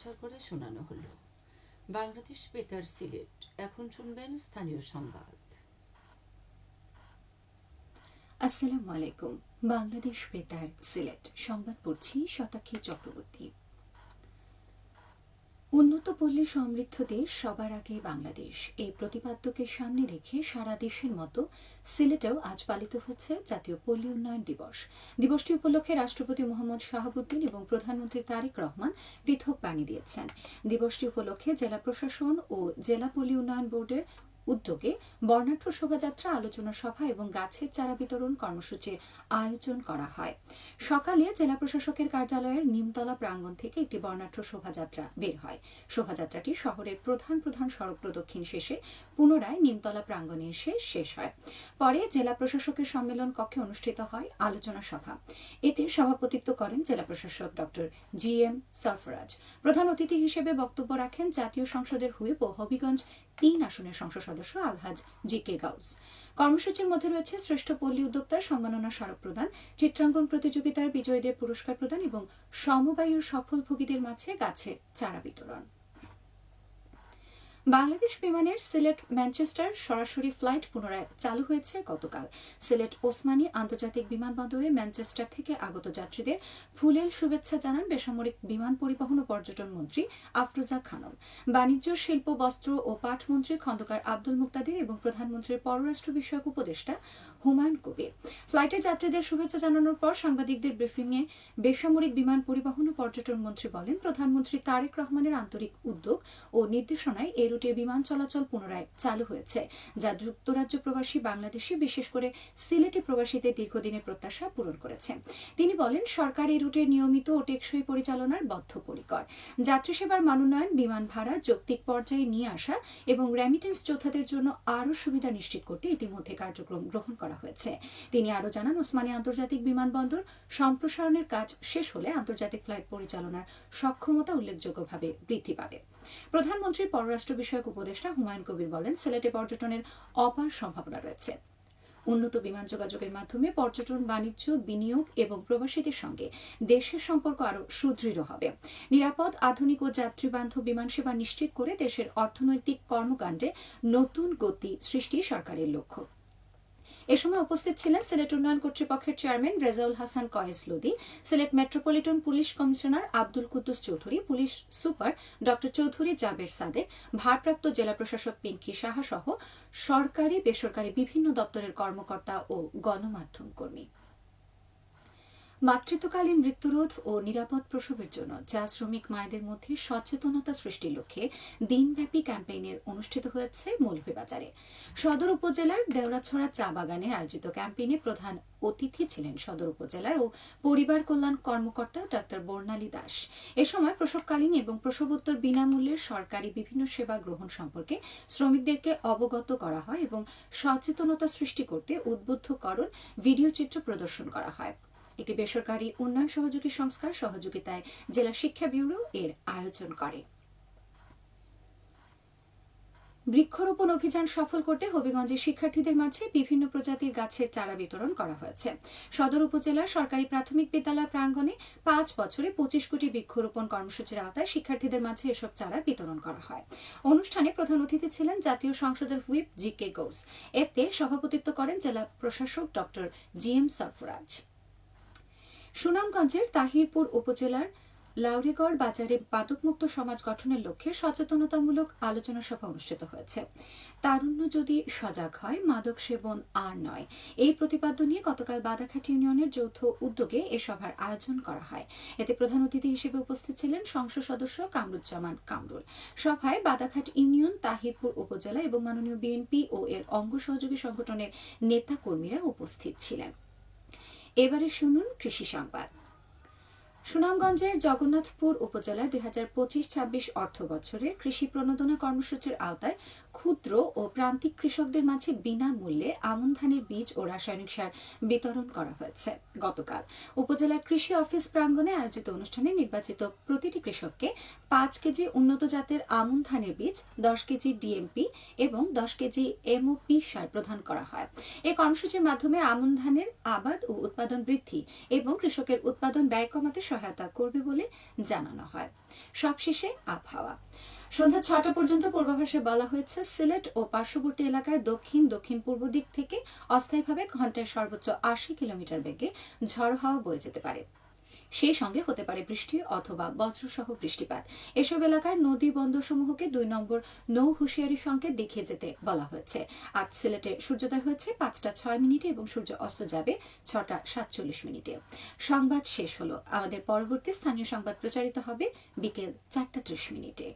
প্রচার করে শোনানো হলো। বাংলাদেশ বেতার সিলেট। এখন শুনবেন স্থানীয় সংবাদ। আসসালামু আলাইকুম। বাংলাদেশ বেতার সিলেট সংবাদ পড়ছি শতাক্ষী চক্রবর্তী। উন্নত পল্লী সমৃদ্ধ দেশ সবার আগে বাংলাদেশ, এই প্রতিপাদ্যকে সামনে রেখে সারা দেশের মতো সিলেটেও আজ পালিত হচ্ছে জাতীয় পল্লী উন্নয়ন দিবস। দিবসটি উপলক্ষে রাষ্ট্রপতি মোহাম্মদ শাহাবুদ্দিন এবং প্রধানমন্ত্রী তারেক রহমান পৃথক বাণী দিয়েছেন। দিবসটি উপলক্ষে জেলা প্রশাসন ও জেলা পল্লী উন্নয়ন বোর্ডের উদ্যোগে বর্ণাঢ্য শোভাযাত্রা, আলোচনা সভা এবং গাছের চারা বিতরণ কর্মসূচির আয়োজন করা হয়। সকালে জেলা প্রশাসকের কার্যালয়ের নিমতলা প্রাঙ্গণ থেকে একটি বর্ণাঢ্য শোভাযাত্রা বের হয়। শোভাযাত্রাটি শহরের প্রধান প্রধান সড়ক প্রদক্ষিণ শেষে পুনরায় নিমতলা প্রাঙ্গণে এসে শেষ হয়। পরে জেলা প্রশাসকের সম্মেলন কক্ষে অনুষ্ঠিত হয় আলোচনা সভা। এতে সভাপতিত্ব করেন জেলা প্রশাসক ডক্টর GM সরফরাজ। প্রধান অতিথি হিসেবে বক্তব্য রাখেন জাতীয় সংসদের হুইপ ও হবিগঞ্জ ৩ আসনের সংসদ সদস্য আলহাজ GK গাউস। কর্মসূচির মধ্যে রয়েছে শ্রেষ্ঠ পল্লী উদ্যোক্তার সম্মাননা স্মারক প্রদান, চিত্রাঙ্কন প্রতিযোগিতার বিজয়ীদের পুরস্কার প্রদান এবং সমবায়ুর সফল ভোগীদের মাঝে গাছের চারা বিতরণ। বাংলাদেশ বিমানের সিলেট ম্যানচেস্টার সরাসরি ফ্লাইট পুনরায় চালু হয়েছে গতকাল। সিলেট ওসমানী আন্তর্জাতিক বিমানবন্দরে ম্যানচেস্টার থেকে আগত যাত্রীদের ফুলেল শুভেচ্ছা জানান বেসামরিক বিমান পরিবহন ও পর্যটন মন্ত্রী আফরোজা খানম, বাণিজ্য, শিল্প, বস্ত্র ও পাট মন্ত্রী খন্দকার আব্দুল মুক্তাদির এবং প্রধানমন্ত্রীর পররাষ্ট্র বিষয়ক উপদেষ্টা হুমায়ুন কবির। ফ্লাইটের যাত্রীদের শুভেচ্ছা জানানোর পর সাংবাদিকদের ব্রিফিংয়ে বেসামরিক বিমান পরিবহন ও পর্যটন মন্ত্রী বলেন, প্রধানমন্ত্রী তারেক রহমানের আন্তরিক উদ্যোগ ও নির্দেশনায় এই রুটে বিমান চলাচল পুনরায় চালু হয়েছে, যা যুক্তরাজ্য প্রবাসী বাংলাদেশি, বিশেষ করে সিলেটি প্রবাসীদের দীর্ঘদিনের প্রত্যাশা পূরণ করেছে। তিনি বলেন, সরকার এই রুটের নিয়মিত ও টেকসই পরিচালনার বদ্ধপরিকর। যাত্রী সেবার মান উন্নয়ন, বিমান ভাড়া যৌক্তিক পর্যায়ে নিয়ে আসা এবং রেমিটেন্স যোদ্ধাদের জন্য আরও সুবিধা নিশ্চিত করতে ইতিমধ্যে কার্যক্রম গ্রহণ করা হয়েছে। তিনি আরও জানান, ওসমানী আন্তর্জাতিক বিমানবন্দর সম্প্রসারণের কাজ শেষ হলে আন্তর্জাতিক ফ্লাইট পরিচালনার সক্ষমতা উল্লেখযোগ্যভাবে বৃদ্ধি পাবে। প্রধানমন্ত্রীর পররাষ্ট্র বিষয়ক উপদেষ্টা হুমায়ুন কবির বলেন, সিলেটে পর্যটনের অপার সম্ভাবনা রয়েছে। উন্নত বিমান যোগাযোগের মাধ্যমে পর্যটন, বাণিজ্য, বিনিয়োগ এবং প্রবাসীদের সঙ্গে দেশের সম্পর্ক আরও সুদৃঢ় হবে। নিরাপদ, আধুনিক ও যাত্রীবান্ধব বিমান সেবা নিশ্চিত করে দেশের অর্থনৈতিক কর্মকাণ্ডে নতুন গতি সৃষ্টি সরকারের লক্ষ্য। এ সময় উপস্থিত ছিলেন সিলেট উন্নয়ন কর্তৃপক্ষের chairman Rezaul Hasan Kayes Lodi, Sylhet metropolitan police commissioner Abdul Kuddus Chowdhury, police super doctor Chowdhury Jaber Sadek, ভারপ্রাপ্ত জেলা প্রশাসক পিঙ্কি সাহা সহ সরকারি বেসরকারি বিভিন্ন দপ্তরের কর্মকর্তা ও গণমাধ্যম কর্মী। মাতৃত্বকালীন মৃত্যুরোধ ও নিরাপদ প্রসবের জন্য চা শ্রমিক মায়েদের মধ্যে সচেতনতা সৃষ্টির লক্ষ্যে দিনব্যাপী ক্যাম্পেইনের অনুষ্ঠিত হয়েছে মৌলভীবাজারে। সদর উপজেলার দেওরাছড়া চা বাগানে আয়োজিত ক্যাম্পেইনে প্রধান অতিথি ছিলেন সদর উপজেলার ও পরিবার কল্যাণ কর্মকর্তা ডাক্তার বর্ণালী দাস। এ সময় প্রসবকালীন এবং প্রসবোত্তর বিনামূল্যে সরকারি বিভিন্ন সেবা গ্রহণ সম্পর্কে শ্রমিকদেরকে অবগত করা হয় এবং সচেতনতা সৃষ্টি করতে উদ্বুদ্ধকরণ ভিডিও চিত্র প্রদর্শন করা হয়। একটি বেসরকারি উন্নয়ন সহযোগী সংস্থার সহযোগিতায় জেলা শিক্ষা ব্যুরো এর আয়োজন করে। বৃক্ষরোপণ অভিযান সফল করতে হবিগঞ্জের শিক্ষার্থীদের মাঝে বিভিন্ন প্রজাতির গাছের চারা বিতরণ করা হয়েছে। সদর উপজেলার সরকারি প্রাথমিক বিদ্যালয় প্রাঙ্গণে 5 বছরে 25 কোটি বৃক্ষরোপণ কর্মসূচির আওতায় শিক্ষার্থীদের মাঝে এসব চারা বিতরণ করা হয়। অনুষ্ঠানে প্রধান অতিথি ছিলেন জাতীয় সংসদের হুইপ GK গাউস। এতে সভাপতিত্ব করেন জেলা প্রশাসক ডক্টর GM সরফরাজ। সুনামগঞ্জের তাহিরপুর উপজেলার লাউড়িগড় বাজারে মাদকমুক্ত সমাজ গঠনের লক্ষ্যে সচেতনতামূলক আলোচনা সভা অনুষ্ঠিত হয়েছে। তারুণ্য যদি সজাগ হয়, মাদক সেবন আর নয়, এই প্রতিপাদ্য নিয়ে গতকাল বাদাঘাট ইউনিয়নের যৌথ উদ্যোগে এ সভার আয়োজন করা হয়। এতে প্রধান অতিথি হিসেবে উপস্থিত ছিলেন সংসদ সদস্য কামরুজ্জামান কামরুল। সভায় বাদাঘাট ইউনিয়ন, তাহিরপুর উপজেলা এবং মাননীয় বিএনপি ও এর অঙ্গ সহযোগী সংগঠনের নেতাকর্মীরা উপস্থিত ছিলেন। এবারে শুনুন কৃষি সংবাদ। সুনামগঞ্জের জগন্নাথপুর উপজেলায় 2025-26 অর্থ বছরের কৃষি প্রণোদনা কর্মসূচির আওতায় ক্ষুদ্র ও প্রান্তিক কৃষকদের মাঝে বিনামূল্যে আমন ধানের বীজ ও রাসায়নিক সার বিতরণ করা হয়েছে। গতকাল উপজেলার কৃষি অফিস প্রাঙ্গণে আয়োজিত অনুষ্ঠানে নির্বাচিত প্রতিটি কৃষককে 5 কেজি উন্নত জাতের আমন ধানের বীজ, 10 কেজি DMP এবং 10 কেজি MOP সার প্রদান করা হয়। এই কর্মসূচির মাধ্যমে আমন ধানের আবাদ ও উৎপাদন বৃদ্ধি এবং কৃষকের উৎপাদন ব্যয় কমাতে সহায়তা করবে বলে জানানো হয়। সবশেষে আবহাওয়া। সন্ধ্যা 6টা পর্যন্ত পূর্বাভাসে বলা হয়েছে সিলেট ও পার্শ্ববর্তী এলাকায় দক্ষিণ দক্ষিণ পূর্ব দিক থেকে অস্থায়ীভাবে ঘন্টায় সর্বোচ্চ 80 কিলোমিটার বেগে ঝড় হাওয়া বয়ে যেতে পারে। সেই সঙ্গে হতে পারে বৃষ্টি অথবা বজ্রসহ বৃষ্টিপাত। এসব এলাকার নদী বন্দরসমূহকে 2 নম্বর নৌ হুঁশিয়ারি সংকেত দেখিয়ে যেতে বলা হয়েছে। আজ সিলেটে সূর্যোদয় হয়েছে 5টা 6 মিনিটে এবং সূর্য অস্ত যাবে 6টা 47 মিনিটে। সংবাদ শেষ হলো। আমাদের পরবর্তী স্থানীয় সংবাদ প্রচারিত হবে বিকেল 4টা 30 মিনিটে।